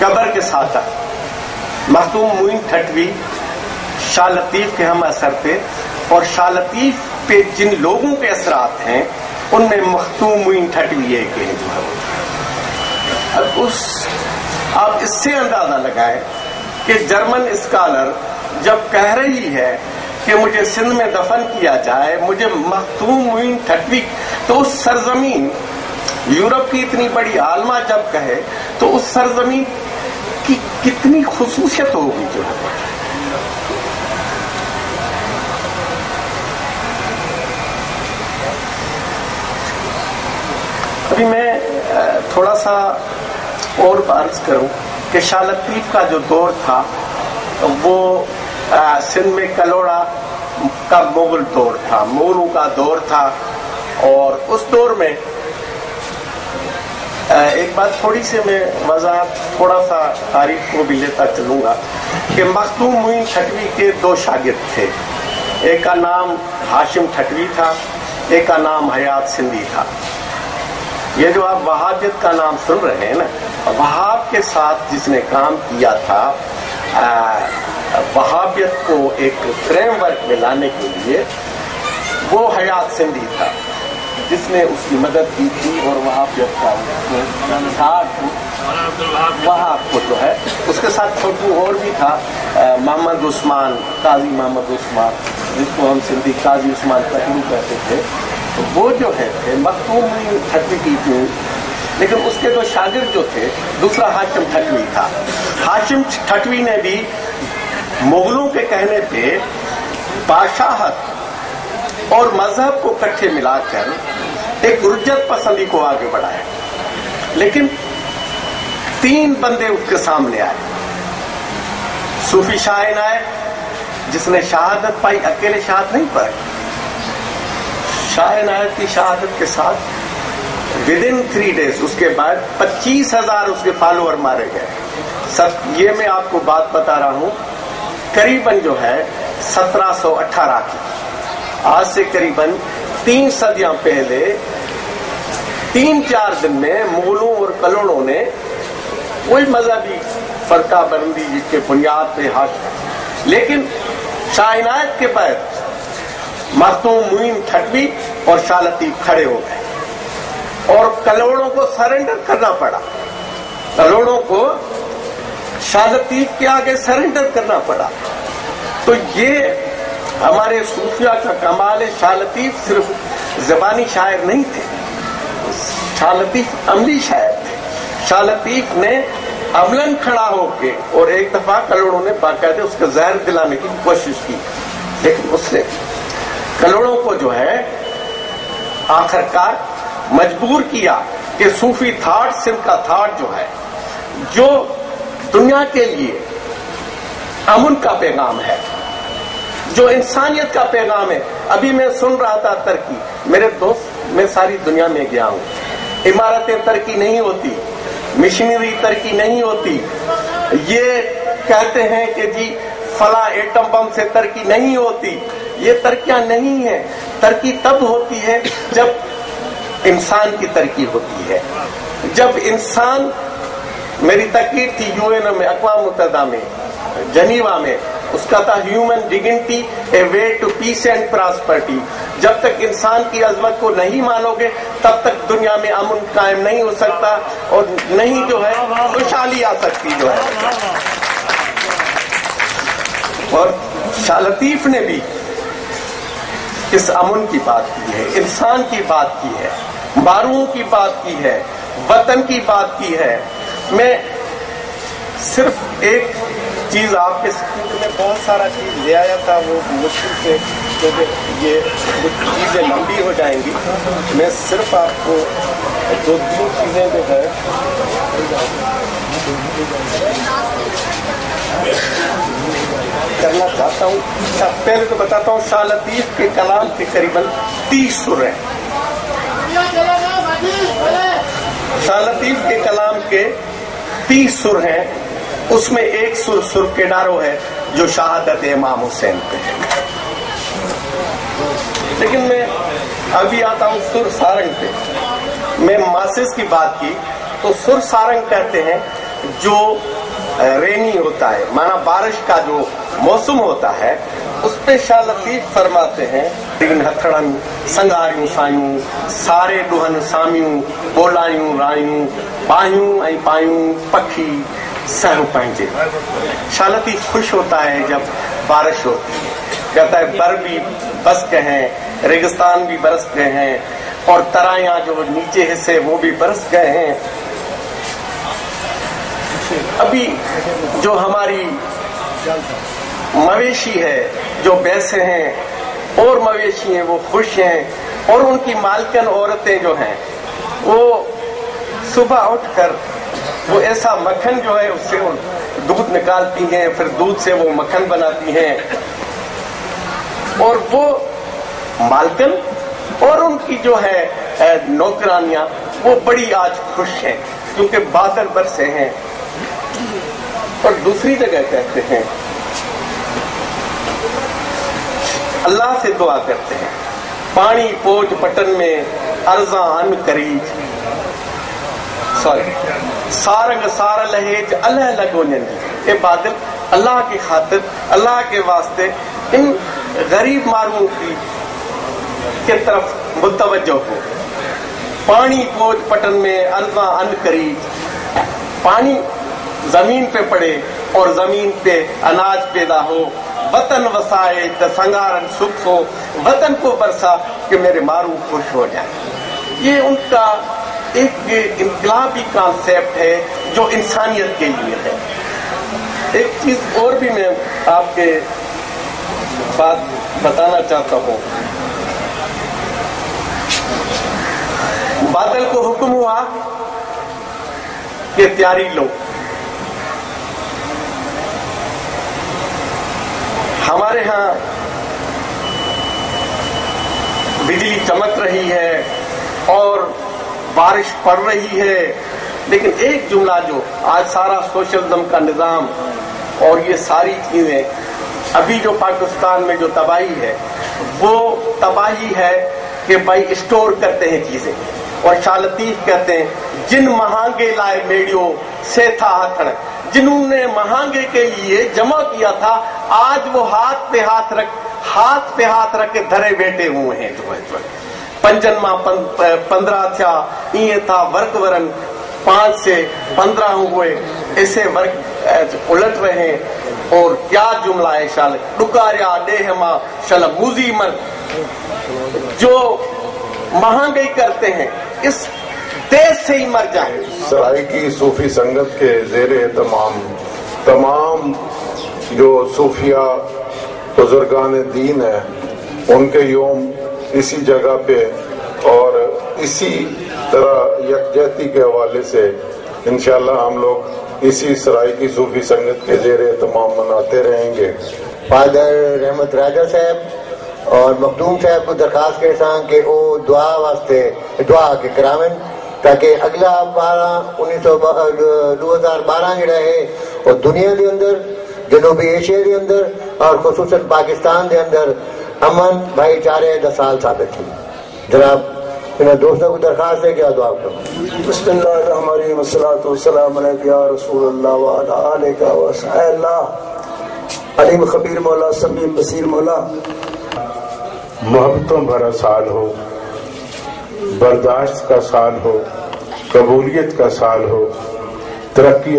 قبر کے ساتھ مختوم معین ٹھٹوی شاہ لطیف کے ہم اثر تھے، اور شاہ لطیف پہ جن لوگوں کے اثرات ہیں ان میں مختوم معین ٹھٹوی ایک ہیں جو ہے۔ اب آپ اس سے اندازہ لگائیں کہ جرمن اسکالر جب کہہ رہی ہے کہ مجھے سندھ میں دفن کیا جائے، مجھے مختوم معین ٹھٹوی، تو اس سرزمین یورپ کی اتنی بڑی عالمہ جب کہے تو اس سرزمین کی کتنی خصوصیت ہوگی جو ہے۔ ابھی میں تھوڑا سا اور عرض کروں کہ شاہ لطیف کا جو دور تھا وہ سندھ میں کلوڑا کا مغل دور تھا، مغلوں کا دور تھا، اور اس دور میں ایک بات تھوڑی سی میں وضاحت تھوڑا سا تاریخ کو بھی لیتا چلوں گا کہ مختوم معین ٹھٹوی کے دو شاگرد تھے، ایک کا نام ہاشم ٹھٹوی تھا، ایک کا نام حیات سندھی تھا۔ یہ جو آپ وہابیت کا نام سن رہے ہیں نا، وہاب کے ساتھ جس نے کام کیا تھا وہابیت کو ایک فریم ورک میں لانے کے لیے، وہ حیات سندھی تھا جس نے اس کی مدد کی تھی، اور وہابیت کا وہاب کو جو ہے اس کے ساتھ چھوٹو اور بھی تھا، محمد عثمان، قاضی محمد عثمان، جس کو ہم سندھی قاضی عثمان تکلو کہتے تھے، وہ جو ہے مختوم معین ٹھٹوی کی تھی، لیکن اس کے دو شاگرد جو تھے، دوسرا ہاشم ٹھٹوی تھا۔ ہاشم ٹھٹوی نے بھی مغلوں کے کہنے پہ بادشاہت اور مذہب کو کٹھے ملا کر ایک رجت پسندی کو آگے بڑھایا، لیکن تین بندے اس کے سامنے آئے۔ صوفی شاہ عنایت جس نے شہادت پائی، اکیلے شہادت نہیں پائی، شاہ عنایت کی شہادت کے ساتھ ودن 3 days اس کے بعد 25,000 اس کے فالوور مارے گئے۔ یہ میں آپ کو بات بتا رہا ہوں قریباً جو ہے 1718 کی، آج سے قریباً 3 صدیاں پہلے 3-4 دن میں مغلوں اور کلوڑوں نے وہی مذہبی فرقہ بندی جس کے بنیاد پہ لیکن شاہ عنایت کے بعد مختوم معین ٹھٹوی اور شاہ لطیف کھڑے ہو گئے اور کلوڑوں کو سرنڈر کرنا پڑا، کلوڑوں کو شاہ لطیف کے آگے سرنڈر کرنا پڑا۔ تو یہ ہمارے صوفیہ کا کمال ہے۔ شاہ لطیف صرف زبانی شاعر نہیں تھے، شاہ لطیف عملی شاعر تھے۔ شاہ لطیف نے عملاً کھڑا ہو کے، اور ایک دفعہ کلوڑوں نے باقاعدہ اس کو زہر دلانے کی کوشش کی، لیکن اس نے کلوڑوں کو جو ہے آخرکار مجبور کیا کہ صوفی تھاٹ، سندھ کا تھاٹ جو ہے، جو دنیا کے لیے امن کا پیغام ہے، جو انسانیت کا پیغام ہے۔ ابھی میں سن رہا تھا ترقی، میرے دوست میں ساری دنیا میں گیا ہوں، عمارتیں ترقی نہیں ہوتی، مشینری ترقی نہیں ہوتی، یہ کہتے ہیں کہ جی فلاں ایٹم بم سے ترقی نہیں ہوتی، یہ ترقیاں نہیں ہیں۔ ترقی تب ہوتی ہے جب انسان کی ترقی ہوتی ہے، جب انسان، میری تقریر تھی UN میں، اقوام متحدہ میں، جنیوا میں، اس کا تھا human dignity a way to peace and prosperity. جب تک انسان کی عظمت کو نہیں مانو گے تب تک دنیا میں امن قائم نہیں ہو سکتا، اور نہیں جو ہے خوشحالی آ سکتی جو ہے۔ اور شاہ لطیف نے بھی اس امن کی بات کی ہے، انسان کی بات کی ہے، باروؤں کی بات کی ہے، وطن کی بات کی ہے۔ میں صرف ایک چیز آپ کے سکوٹ میں بہت سارا چیز لے آیا تھا، وہ مشکل سے، کیونکہ یہ کچھ چیزیں لمبی ہو جائیں گی۔ میں صرف آپ کو 2-3 چیزیں جو ہے کرنا چاہتا ہوں۔ پہلے تو بتاتا ہوں شاہ لطیف کے کلام کے قریباً 30 سر ہیں۔ شاہ لطیف کے کلام کے 30 سر ہیں، اس میں ایک سر کیڈارو ہے جو شہادت امام حسین پہ ہے۔ لیکن میں ابھی آتا ہوں سر سارنگ پہ۔ میں ماسس کی بات کی تو سر سارنگ کہتے ہیں جو رینی ہوتا ہے، مانا بارش کا جو موسم ہوتا ہے، اس پہ شاہ لطیف فرماتے ہیں تین ہتھڑن سنگاریوں سایوں سارے ڈوہن سامیوں بولائیوں رائیوں پائیوں ای پائیوں پکھی سہو پائنجے۔ شاہ لطیف خوش ہوتا ہے جب بارش ہوتی ہے، کہتا ہے بر بھی بس گئے ہیں، ریگستان بھی برس گئے ہیں، اور ترائیاں جو نیچے حصے وہ بھی برس گئے ہیں۔ ابھی جو ہماری مویشی ہے، جو بیسے ہیں اور مویشی ہیں، وہ خوش ہیں، اور ان کی مالکن عورتیں جو ہیں وہ صبح اٹھ کر وہ ایسا مکھن جو ہے اس سے دودھ نکالتی ہیں، پھر دودھ سے وہ مکھن بناتی ہیں، اور وہ مالکن اور ان کی جو ہے نوکرانیاں وہ بڑی آج خوش ہیں کیونکہ بادل برسے ہیں۔ اور دوسری جگہ کہتے ہیں اللہ سے دعا کرتے ہیں، پانی پوج پٹن میں ارزاں ان کریج سارنگ سار لہیج اللہ لگو نندی۔ اے بادل اللہ کی خاطر، اللہ کے واسطے ان غریب ماروں کی طرف متوجہ ہو۔ پانی پوج پٹن میں ارزاں ان کریج، پانی زمین پہ پڑے اور زمین پہ اناج پیدا ہو، وطن وسائے تو سنگارن سکھ ہو، وطن کو برسا کہ میرے مارو خوش ہو جائیں۔ یہ ان کا ایک انقلابی کانسیپٹ ہے جو انسانیت کے لیے ہے۔ ایک چیز اور بھی میں آپ کے بات بتانا چاہتا ہوں، بادل کو حکم ہوا کہ تیاری لو۔ ہمارے ہاں بجلی چمک رہی ہے اور بارش پڑ رہی ہے، لیکن ایک جملہ جو آج سارا سوشلزم کا نظام اور یہ ساری چیزیں ابھی جو پاکستان میں جو تباہی ہے، وہ تباہی ہے کہ بھائی اسٹور کرتے ہیں چیزیں، اور شاہ لطیف کہتے ہیں جن مہانگے لائے میڑیو سے تھا ہاتھڑ، جنہوں نے مہانگے کے لیے جمع کیا تھا آج وہ ہاتھ پہ ہاتھ رکھ کے دھرے بیٹھے ہوئے ہیں۔ جو پنجن ماں 15 تھیا، یہ تھا ورک ورن 5 سے 15 ہوئے، ایسے ورک الٹ رہے ہیں۔ اور کیا جملہ ہے شال ڈکاریا ڈیہ ماں شل موزی من، جو مہانگی کرتے ہیں اس دیش سے ہی مر جائیں۔ سرائیکی صوفی سنگت کے زیر تمام جو صوفیہ بزرگان دین ہیں ان کے یوم اسی جگہ پہ اور اسی طرح یکجہتی کے حوالے سے انشاءاللہ ہم لوگ اسی سرائیکی صوفی سنگت کے زیر تمام مناتے رہیں گے۔ فادر رحمت راجہ صاحب اور مخدوم صاحب کو درخواست کرساں کہ وہ دعا واسطے دعا کے کراون تاکہ اگلا 2012 جڑا ہے اور دنیا دے اندر جنوبی ایشیا دے اندر اور خصوصاً پاکستان دے اندر امن بھائی چارے کا سال ثابت تھی۔ جناب انہیں دوستوں کو درخواست ہے کہ دعا کرو۔ بسم اللہ الرحمن الرحیم، والصلاۃ والسلام علیک یا رسول اللہ وعلی آلک وصحبہ اللہ، علیم خبیر مولا، سمیع بصیر مولا۔ محبتوں بھرا سال ہو، برداشت کا سال ہو، قبولیت کا سال ہو، ترقی